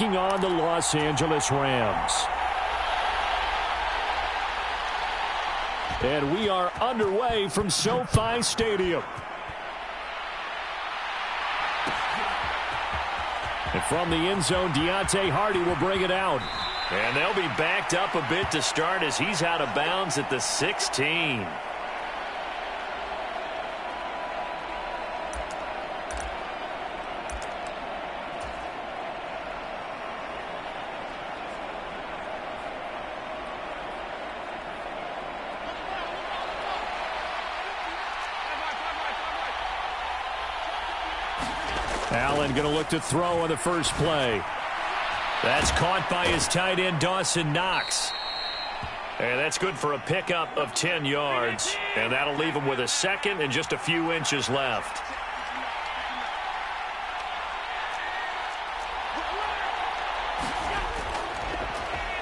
taking on the Los Angeles Rams. And we are underway from SoFi Stadium. And from the end zone, Deontay Hardy will bring it out. And they'll be backed up a bit to start as he's out of bounds at the 16. Allen going to look to throw on the first play. That's caught by his tight end, Dawson Knox. And that's good for a pickup of 10 yards. And that'll leave him with a second and just a few inches left.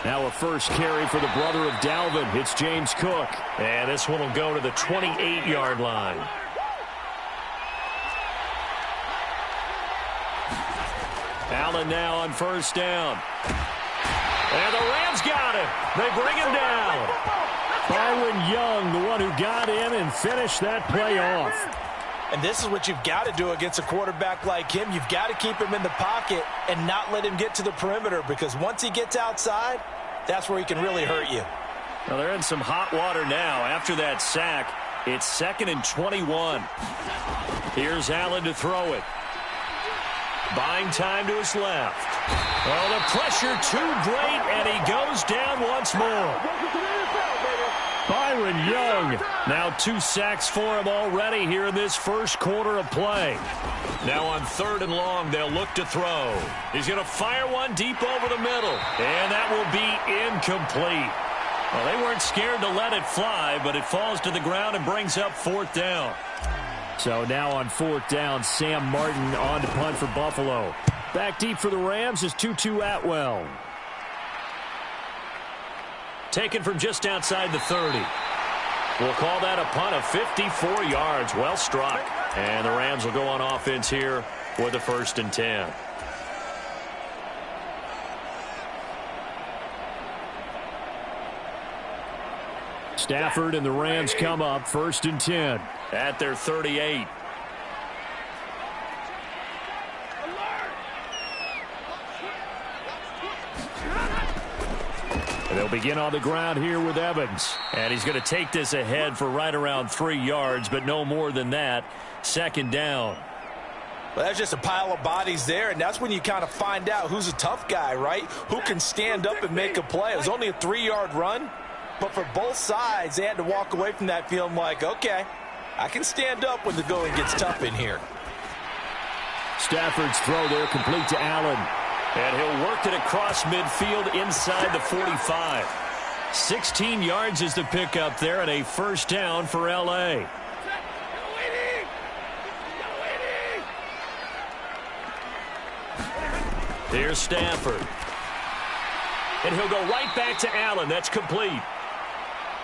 Now a first carry for the brother of Dalvin. It's James Cook. And this one will go to the 28-yard line. Allen now on first down. And the Rams got him. They bring him down. Byron Young, the one who got in and finished that play off. And this is what you've got to do against a quarterback like him. You've got to keep him in the pocket and not let him get to the perimeter, because once he gets outside, that's where he can really hurt you. Well, they're in some hot water now after that sack. It's 2nd and 21. Here's Allen to throw it. Buying time to his left. Oh, the pressure too great, and he goes down once more. Byron Young. Now 2 sacks for him already here in this first quarter of play. Now on 3rd and long, they'll look to throw. He's going to fire one deep over the middle, and that will be incomplete. Well, they weren't scared to let it fly, but it falls to the ground and brings up 4th down. So now on 4th down, Sam Martin on to punt for Buffalo. Back deep for the Rams is Tutu Atwell. Taken from just outside the 30. We'll call that a punt of 54 yards. Well struck. And the Rams will go on offense here with the 1st and 10. Stafford and the Rams come up 1st and 10. At their 38. And they'll begin on the ground here with Evans. And he's going to take this ahead for right around 3 yards, but no more than that. 2nd down. Well, that's just a pile of bodies there, and that's when you kind of find out who's a tough guy, right? Who can stand up and make a play. It was only a 3-yard run, but for both sides, they had to walk away from that feeling like, okay, I can stand up when the going gets tough in here. Stafford's throw there complete to Allen. And he'll work it across midfield inside the 45. 16 yards is the pickup there, and a 1st down for L.A. Here's Stafford. And he'll go right back to Allen. That's complete.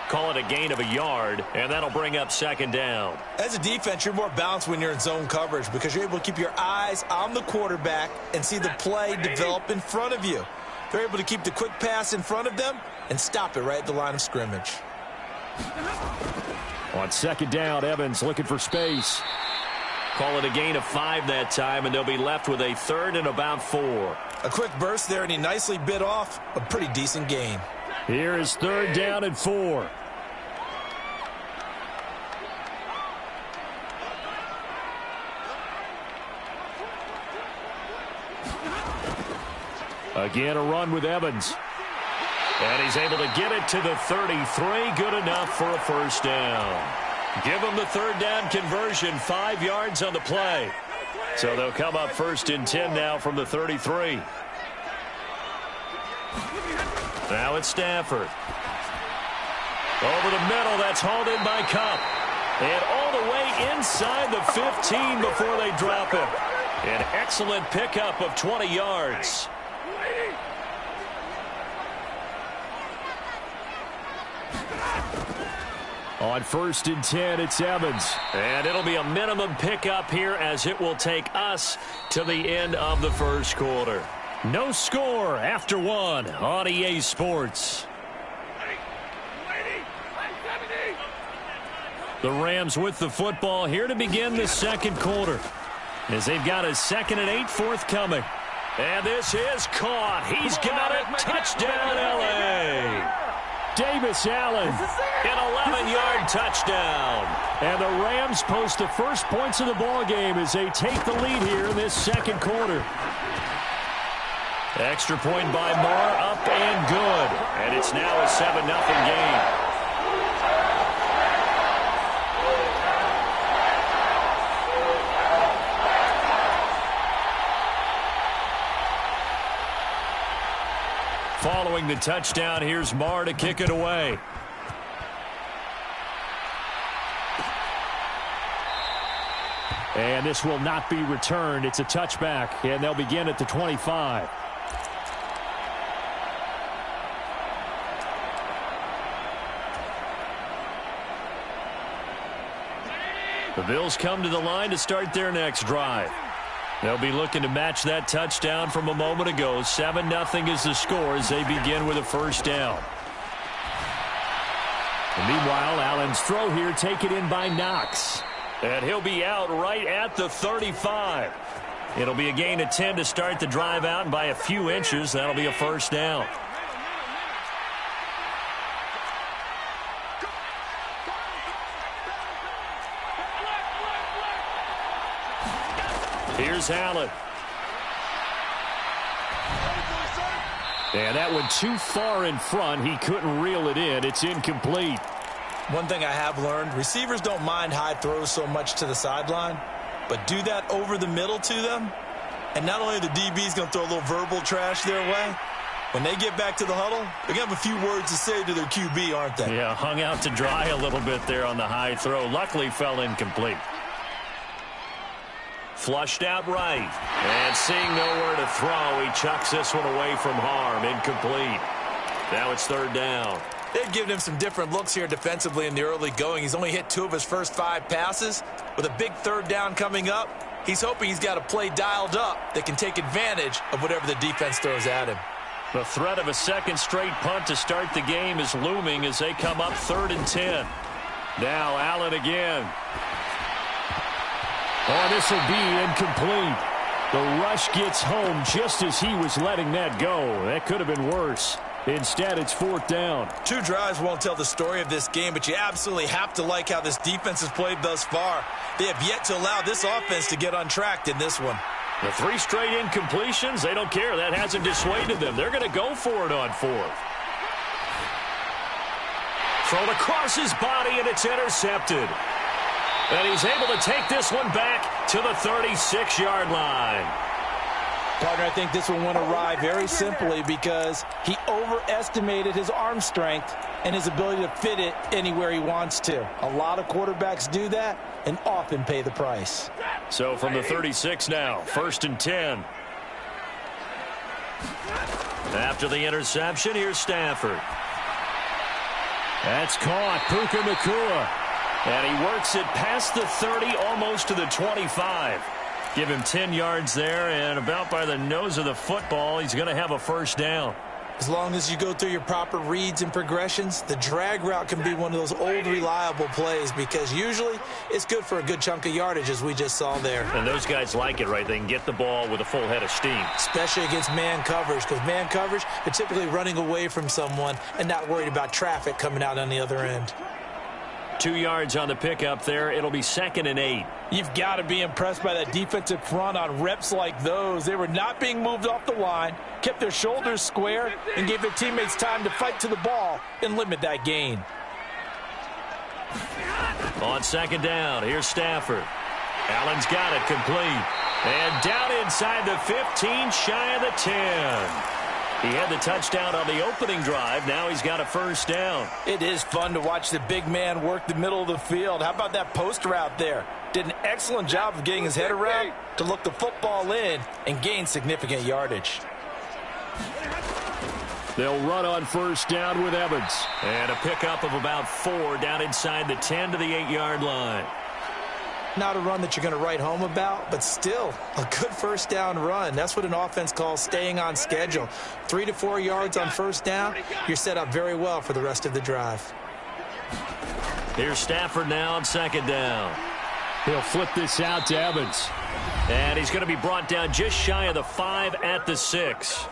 Call it a gain of a yard, and that'll bring up 2nd down. As a defense, you're more balanced when you're in zone coverage because you're able to keep your eyes on the quarterback and see the play develop in front of you. They're able to keep the quick pass in front of them and stop it right at the line of scrimmage. On 2nd down, Evans looking for space. Call it a gain of 5 that time, and they'll be left with a 3rd and about 4. A quick burst there, and he nicely bit off a pretty decent gain. Here is 3rd down and 4. Again, a run with Evans. And he's able to get it to the 33. Good enough for a 1st down. Give him the 3rd down conversion. 5 yards on the play. So they'll come up 1st and 10 now from the 33. Now it's Stafford. Over the middle, that's hauled in by Kupp. And all the way inside the 15 before they drop him. An excellent pickup of 20 yards. On 1st and 10, it's Evans. And it'll be a minimum pickup here as it will take us to the end of the first quarter. No score after one on EA Sports. The Rams with the football here to begin the second quarter, as they've got a 2nd and 8 forthcoming. And this is caught. He's got it. Touchdown, L.A. Davis Allen, an 11-yard touchdown. And the Rams post the first points of the ball game as they take the lead here in this second quarter. Extra point by Marr, up and good. And it's now a 7-0 game. Following the touchdown, here's Marr to kick it away. And this will not be returned. It's a touchback, and they'll begin at the 25. The Bills come to the line to start their next drive. They'll be looking to match that touchdown from a moment ago. 7-0 is the score as they begin with a first down. And meanwhile, Allen's throw here taken in by Knox. And he'll be out right at the 35. It'll be a gain of 10 to start the drive out, and by a few inches, that'll be a first down. Here's Allen. And that one too far in front. He couldn't reel it in. It's incomplete. One thing I have learned, receivers don't mind high throws so much to the sideline, but do that over the middle to them, and not only the DB's going to throw a little verbal trash their way, when they get back to the huddle, they're going to have a few words to say to their QB, aren't they? Yeah, hung out to dry a little bit there on the high throw. Luckily fell incomplete. Flushed out right. And seeing nowhere to throw, he chucks this one away from harm. Incomplete. Now it's third down. They've given him some different looks here defensively in the early going. He's only hit 2 of his first 5 passes. With a big third down coming up, he's hoping he's got a play dialed up that can take advantage of whatever the defense throws at him. The threat of a second straight punt to start the game is looming as they come up 3rd and 10. Now Allen again. Oh, this will be incomplete. The rush gets home just as he was letting that go. That could have been worse. Instead, it's 4th down. 2 drives won't tell the story of this game, but you absolutely have to like how this defense has played thus far. They have yet to allow this offense to get untracked in this one. The 3 straight incompletions, they don't care. That hasn't dissuaded them. They're going to go for it on 4th. Thrown across his body, and it's intercepted. And he's able to take this one back to the 36-yard line. Partner, I think this one went awry very simply because he overestimated his arm strength and his ability to fit it anywhere he wants to. A lot of quarterbacks do that and often pay the price. So from the 36 now, 1st and 10. After the interception, here's Stafford. That's caught. Puka Nacua. And he works it past the 30, almost to the 25. Give him 10 yards there, and about by the nose of the football, he's going to have a first down. As long as you go through your proper reads and progressions, the drag route can be one of those old reliable plays because usually it's good for a good chunk of yardage, as we just saw there. And those guys like it, right? They can get the ball with a full head of steam. Especially against man coverage, because man coverage, they're typically running away from someone and not worried about traffic coming out on the other end. 2 yards on the pickup there. It'll be 2nd and 8. You've got to be impressed by that defensive front on reps like those. They were not being moved off the line, kept their shoulders square, and gave their teammates time to fight to the ball and limit that gain. On 2nd down, here's Stafford. Allen's got it complete. And down inside the 15, shy of the 10. He had the touchdown on the opening drive. Now he's got a first down. It is fun to watch the big man work the middle of the field. How about that post route there? Did an excellent job of getting his head around to look the football in and gain significant yardage. They'll run on first down with Evans. And a pickup of about 4 down inside the 10 to the 8-yard line. Not a run that you're going to write home about, but still a good first down run. That's what an offense calls staying on schedule. 3 to 4 yards on first down, you're set up very well for the rest of the drive. Here's Stafford now on second down. He'll flip this out to Evans. And he's going to be brought down just shy of the 5 at the 6.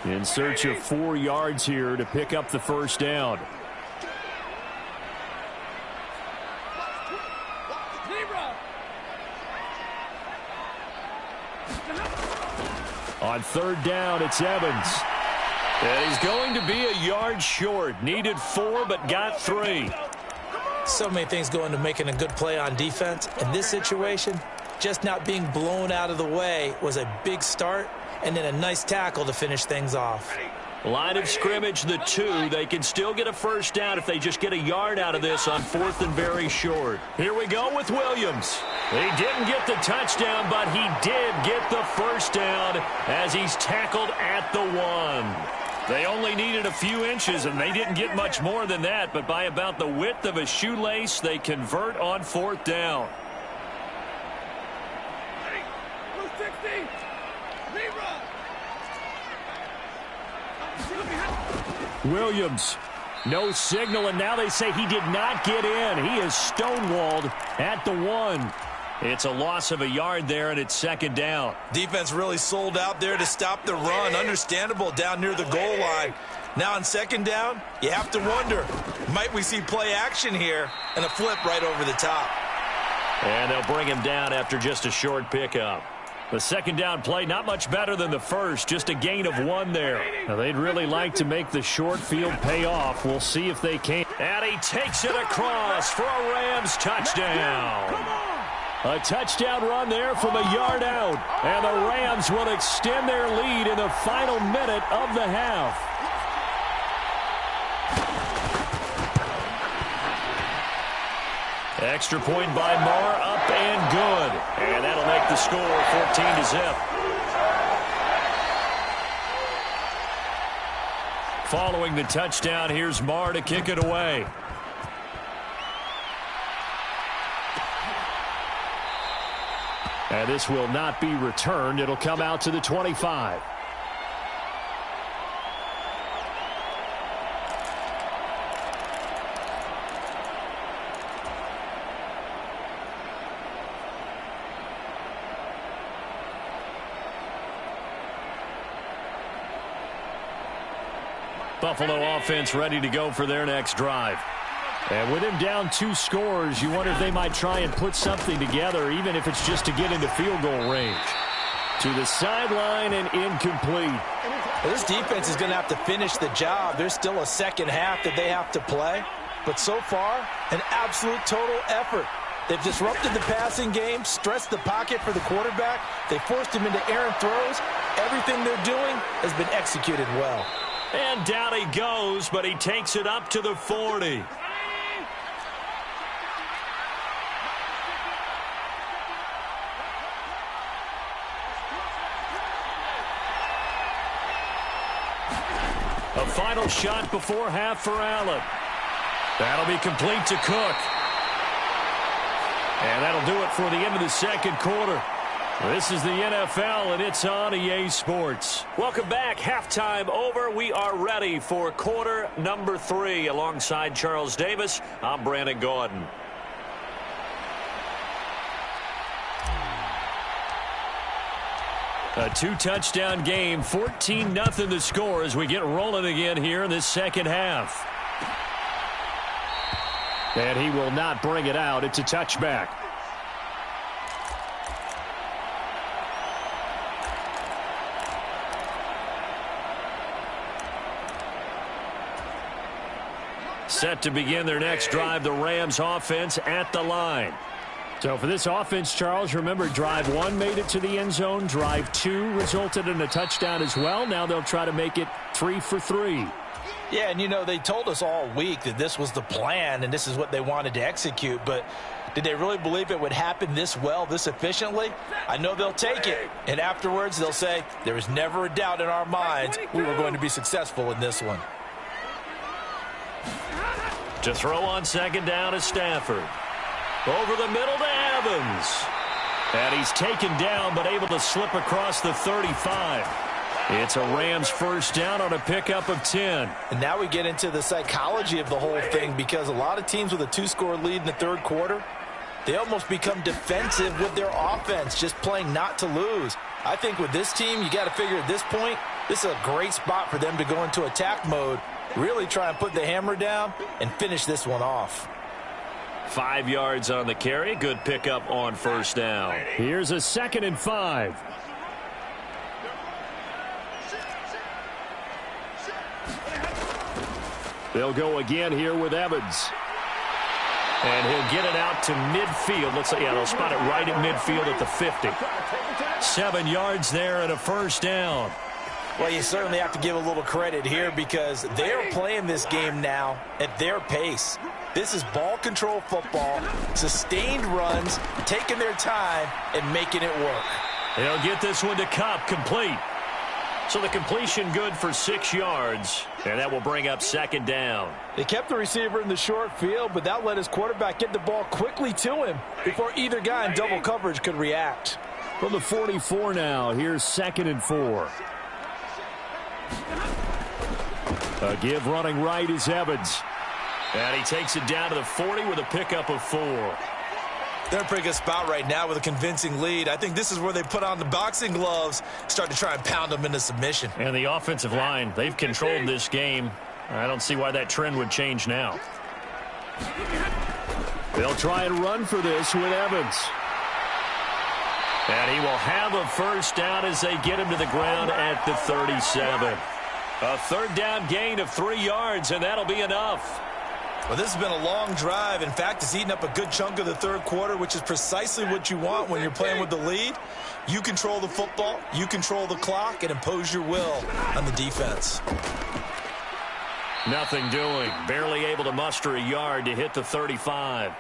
In search of 4 yards here to pick up the first down. On third down, it's Evans. And he's going to be a yard short. Needed 4, but got 3. So many things go into making a good play on defense. In this situation, just not being blown out of the way was a big start, and then a nice tackle to finish things off. Line of scrimmage, the 2. They can still get a first down if they just get a yard out of this on 4th and very short. Here we go with Williams. He didn't get the touchdown, but he did get the first down as he's tackled at the 1. They only needed a few inches, and they didn't get much more than that, but by about the width of a shoelace, they convert on 4th down. Williams, no signal, and now they say he did not get in. He is stonewalled at the 1. It's a loss of a yard there, and it's second down. Defense really sold out there to stop the run. Understandable down near the goal line. Now on second down, you have to wonder, might we see play action here and a flip right over the top? And they'll bring him down after just a short pickup. The second down play not much better than the first, just a gain of 1 there. Now, they'd really like to make the short field pay off. We'll see if they can. And he takes it across for a Rams touchdown. A touchdown run there from a yard out. And the Rams will extend their lead in the final minute of the half. Extra point by Marr, up and good. And that'll make the score 14-0. Following the touchdown, here's Marr to kick it away. And this will not be returned. It'll come out to the 25. Buffalo offense ready to go for their next drive. And with him down 2 scores, you wonder if they might try and put something together, even if it's just to get into field goal range. To the sideline and incomplete. Well, this defense is going to have to finish the job. There's still a second half that they have to play. But so far, an absolute total effort. They've disrupted the passing game, stressed the pocket for the quarterback. They forced him into errant throws. Everything they're doing has been executed well. And down he goes, but he takes it up to the 40. A final shot before half for Allen. That'll be complete to Cook. And that'll do it for the end of the second quarter. This is the NFL, and it's on EA Sports. Welcome back. Halftime over. We are ready for quarter number 3. Alongside Charles Davis, I'm Brandon Gordon. A 2-touchdown game, 14-0 the score as we get rolling again here in this second half. And he will not bring it out. It's a touchback. Set to begin their next drive, the Rams offense at the line. So for this offense, Charles, remember drive 1 made it to the end zone. Drive 2 resulted in a touchdown as well. Now they'll try to make it 3 for 3. Yeah, and you know, they told us all week that this was the plan and this is what they wanted to execute, but did they really believe it would happen this well, this efficiently? I know they'll take it, and afterwards they'll say, there was never a doubt in our minds we were going to be successful in this one. To throw on second down is Stafford. Over the middle to Evans. And he's taken down but able to slip across the 35. It's a Rams first down on a pickup of 10. And now we get into the psychology of the whole thing, because a lot of teams with a 2-score lead in the third quarter, they almost become defensive with their offense, just playing not to lose. I think with this team, you got to figure at this point, this is a great spot for them to go into attack mode, really try and put the hammer down and finish this one off. 5 yards on the carry. Good pickup on first down. Here's a 2nd and 5. They'll go again here with Evans. And he'll get it out to midfield. Looks like, yeah, they'll spot it right at midfield at the 50. 7 yards there and a first down. Well, you certainly have to give a little credit here, because they're playing this game now at their pace. This is ball control football, sustained runs, taking their time and making it work. They'll get this one to Kupp, complete. So the completion good for 6 yards, and that will bring up 2nd down. They kept the receiver in the short field, but that let his quarterback get the ball quickly to him before either guy in double coverage could react. From the 44 now, here's 2nd and 4. A give running right is Evans. And he takes it down to the 40 with a pickup of 4. They're in a pretty good spot right now with a convincing lead. I think this is where they put on the boxing gloves, start to try and pound them into submission. And the offensive line, they've controlled this game. I don't see why that trend would change now. They'll try and run for this with Evans. And he will have a first down as they get him to the ground at the 37. A 3rd down gain of 3 yards, and that'll be enough. Well, this has been a long drive. In fact, it's eaten up a good chunk of the third quarter, which is precisely what you want when you're playing with the lead. You control the football, you control the clock, and impose your will on the defense. Nothing doing. Barely able to muster a yard to hit the 35.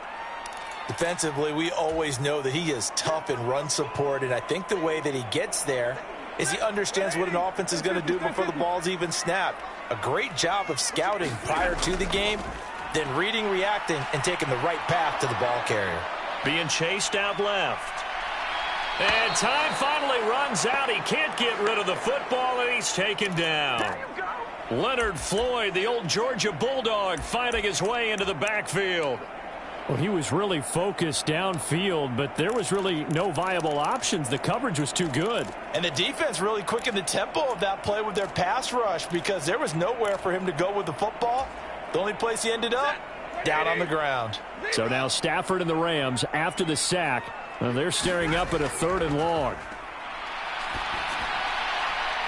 Defensively, we always know that he is tough in run support, and I think the way that he gets there is he understands what an offense is going to do before the ball's even snapped. A great job of scouting prior to the game, then reading, reacting, and taking the right path to the ball carrier. Being chased out left. And time finally runs out. He can't get rid of the football, and he's taken down. Leonard Floyd, the old Georgia Bulldog, finding his way into the backfield. Well, he was really focused downfield, but there was really no viable options. The coverage was too good. And the defense really quickened the tempo of that play with their pass rush, because there was nowhere for him to go with the football. The only place he ended up, down on the ground. So now Stafford and the Rams, after the sack, they're staring up at a 3rd and long.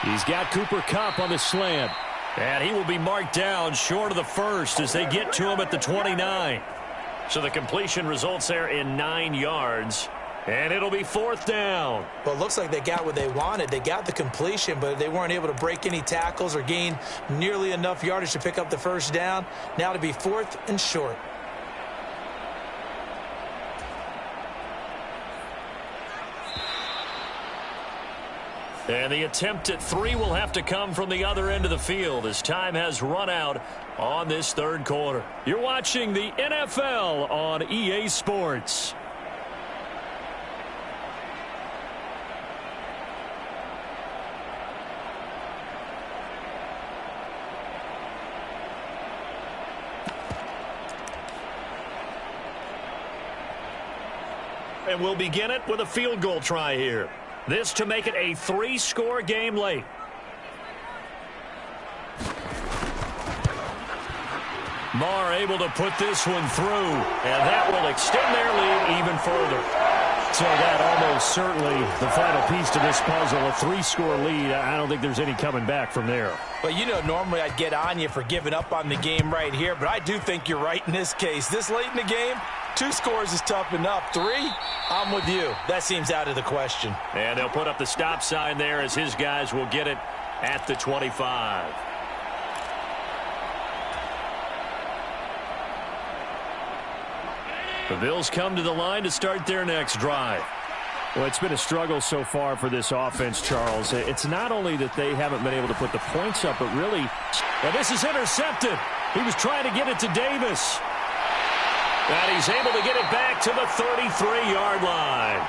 He's got Cooper Kupp on the slant. And he will be marked down short of the first as they get to him at the 29. So the completion results there in 9 yards. And it'll be 4th down. Well, it looks like they got what they wanted. They got the completion, but they weren't able to break any tackles or gain nearly enough yardage to pick up the first down. Now to be 4th and short. And the attempt at 3 will have to come from the other end of the field as time has run out on this third quarter. You're watching the NFL on EA Sports. And we'll begin it with a field goal try here. This to make it a 3-score game late. Marr able to put this one through, and that will extend their lead even further. So that almost certainly the final piece to this puzzle, a 3-score lead. I don't think there's any coming back from there. But you know, normally I'd get on you for giving up on the game right here, but I do think you're right in this case. This late in the game, 2 scores is tough enough. 3, I'm with you. That seems out of the question. And they'll put up the stop sign there as his guys will get it at the 25. The Bills come to the line to start their next drive. Well, it's been a struggle so far for this offense, Charles. It's not only that they haven't been able to put the points up, but really, and this is intercepted. He was trying to get it to Davis. And he's able to get it back to the 33-yard line.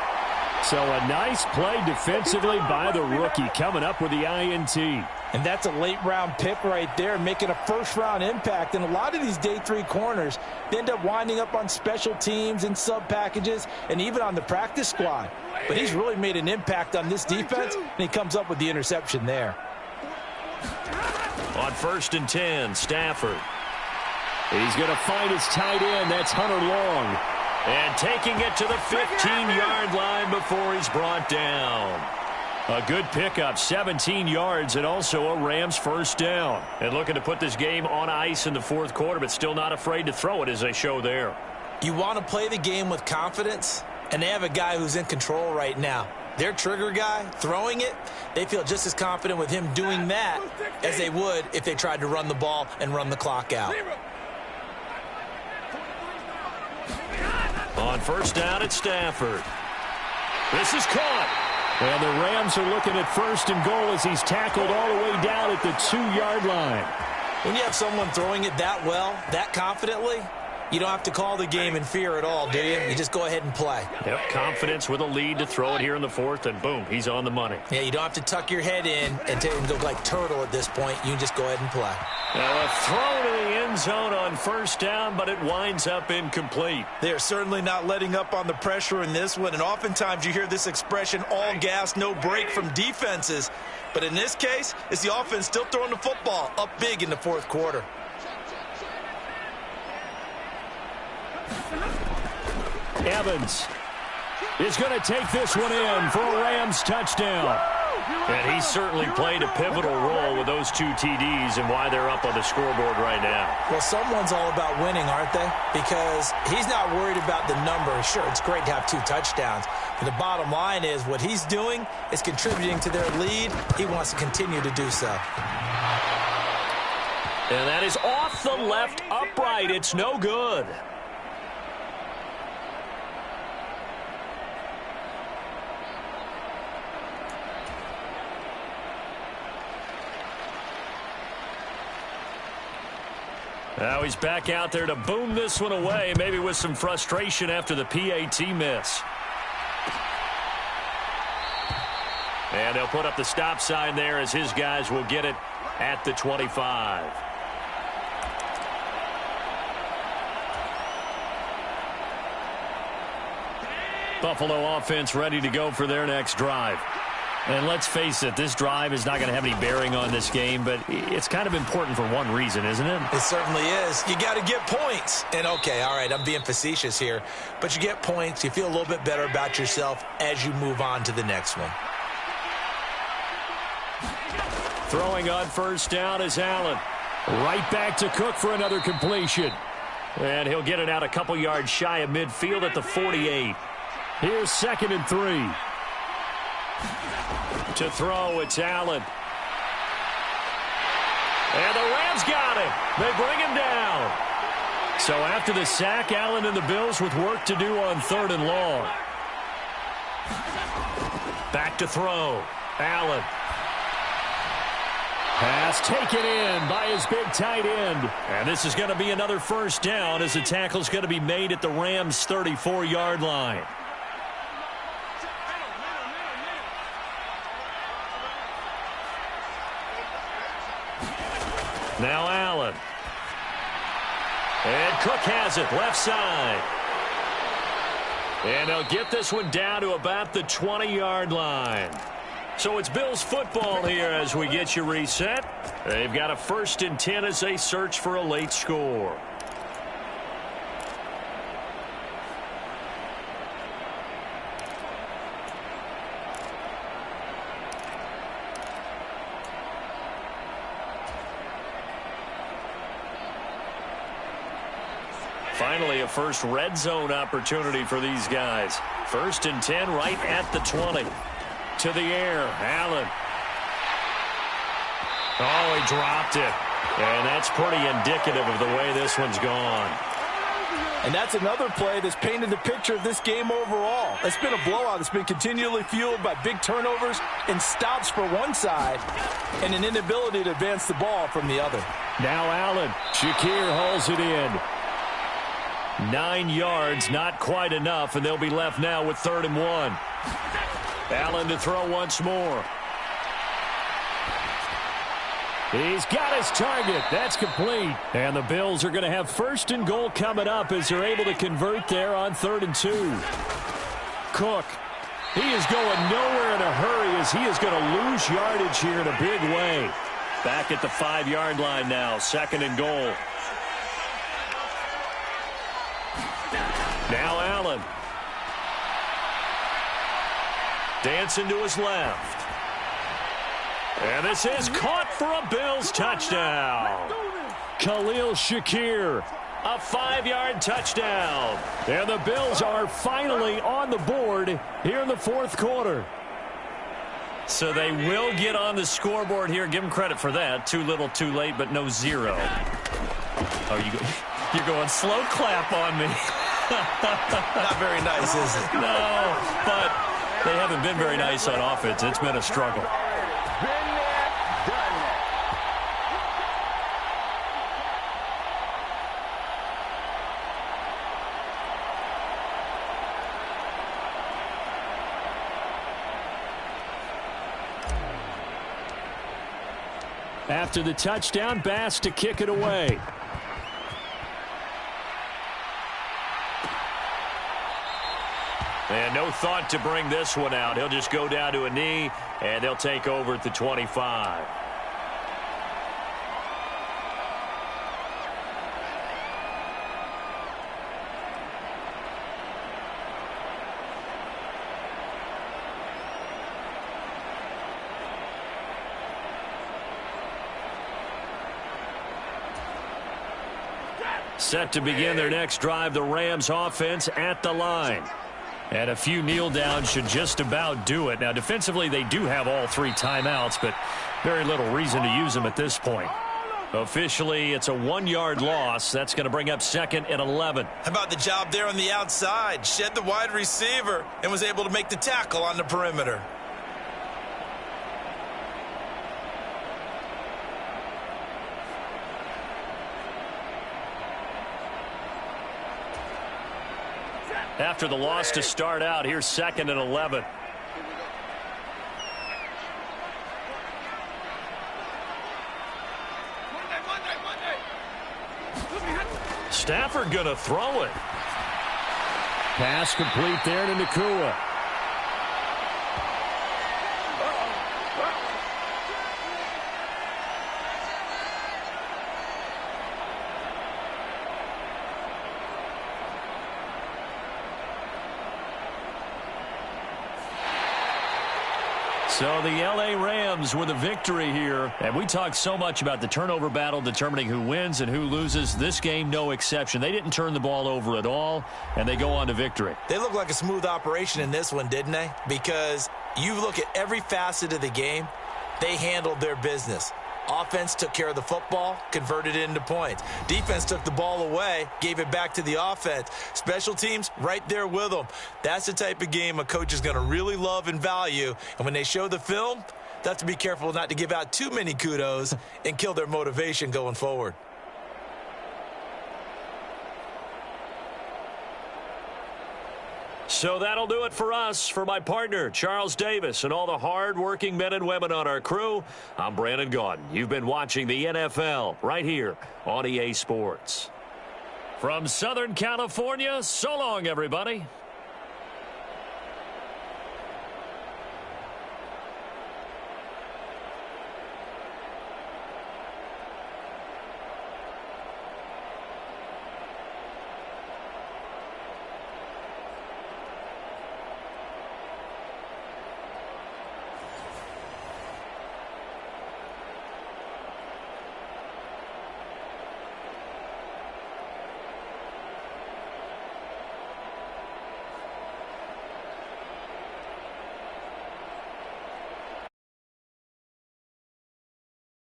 So a nice play defensively by the rookie, coming up with the INT. And that's a late-round pick right there, making a first-round impact. And a lot of these day 3 corners, they end up winding up on special teams and sub-packages and even on the practice squad. But he's really made an impact on this defense, and he comes up with the interception there. On 1st and 10, Stafford. He's going to find his tight end. That's Hunter Long. And taking it to the 15-yard line before he's brought down. A good pickup, 17 yards, and also a Rams first down. And looking to put this game on ice in the 4th quarter, but still not afraid to throw it as they show there. You want to play the game with confidence, and they have a guy who's in control right now. Their trigger guy, throwing it, they feel just as confident with him doing that as they would if they tried to run the ball and run the clock out. On 1st down, it's Stafford. This is caught. And the Rams are looking at 1st and goal as he's tackled all the way down at the 2-yard line. When you have someone throwing it that well, that confidently, you don't have to call the game in fear at all, do you? You just go ahead and play. Yep, confidence with a lead to throw it here in the 4th, and boom, he's on the money. Yeah, you don't have to tuck your head in and go like turtle at this point. You can just go ahead and play. Now a throw to the end zone on 1st down, but it winds up incomplete. They're certainly not letting up on the pressure in this one, and oftentimes you hear this expression, all gas, no break from defenses. But in this case, it's the offense still throwing the football up big in the 4th quarter. Evans is going to take this one in for a Rams touchdown. And he certainly played a pivotal role with those 2 TDs and why they're up on the scoreboard right now. Well, someone's all about winning, aren't they? Because he's not worried about the number. Sure, it's great to have 2 touchdowns. But the bottom line is what he's doing is contributing to their lead. He wants to continue to do so. And that is off the left upright. It's no good. Now he's back out there to boom this one away, maybe with some frustration after the PAT miss. And they'll put up the stop sign there as his guys will get it at the 25. Buffalo offense ready to go for their next drive. And let's face it, this drive is not going to have any bearing on this game, but it's kind of important for one reason, isn't it? It certainly is. You got to get points. And, okay, all right, I'm being facetious here. But you get points. You feel a little bit better about yourself as you move on to the next one. Throwing on 1st down is Allen. Right back to Cook for another completion. And he'll get it out a couple yards shy of midfield at the 48. Here's 2nd and 3. To throw, it's Allen. And the Rams got him. They bring him down. So after the sack, Allen and the Bills with work to do on 3rd and long. Back to throw. Allen. Pass taken in by his big tight end. And this is going to be another 1st down as the tackle's going to be made at the Rams' 34-yard line. Now Allen. And Cook has it, left side. And they'll get this one down to about the 20-yard line. So it's Bills football here as we get you reset. They've got a 1st and 10 as they search for a late score. Finally, a first red zone opportunity for these guys. 1st and 10 right at the 20. To the air, Allen. Oh, he dropped it. And that's pretty indicative of the way this one's gone. And that's another play that's painted the picture of this game overall. It's been a blowout. It's been continually fueled by big turnovers and stops for one side and an inability to advance the ball from the other. Now Allen. Shakir hauls it in. 9 yards, not quite enough, and they'll be left now with 3rd and 1. Allen to throw once more. He's got his target. That's complete. And the Bills are going to have 1st and goal coming up as they're able to convert there on 3rd and 2. Cook. He is going nowhere in a hurry as he is going to lose yardage here in a big way. Back at the 5-yard line now, 2nd and goal. Now Allen. Dancing to his left. And this is caught for a Bills touchdown. Khalil Shakir, a 5-yard touchdown. And the Bills are finally on the board here in the 4th quarter. So they will get on the scoreboard here. Give them credit for that. Too little, too late, but no 0. Oh, you're going slow clap on me. Not very nice, is it? No, but they haven't been very nice on offense. It's been a struggle. After the touchdown, Bass to kick it away. And no thought to bring this one out. He'll just go down to a knee, and they'll take over at the 25. Set to begin their next drive, the Rams offense at the line. And a few kneel downs should just about do it. Now, defensively, they do have all 3 timeouts, but very little reason to use them at this point. Officially, it's a 1-yard loss. That's going to bring up 2nd and 11. How about the job there on the outside? Shed the wide receiver and was able to make the tackle on the perimeter. After the loss to start out, here's 2nd and 11. Stafford going to throw it. Pass complete there to Nakua. So the L.A. Rams with a victory here. And we talked so much about the turnover battle determining who wins and who loses. This game, no exception. They didn't turn the ball over at all, and they go on to victory. They look like a smooth operation in this one, didn't they? Because you look at every facet of the game, they handled their business. Offense took care of the football, converted it into points. Defense took the ball away, gave it back to the offense. Special teams, right there with them. That's the type of game a coach is going to really love and value. And when they show the film, they have to be careful not to give out too many kudos and kill their motivation going forward. So that'll do it for us. For my partner, Charles Davis, and all the hard-working men and women on our crew, I'm Brandon Gaudin. You've been watching the NFL right here on EA Sports. From Southern California, so long, everybody.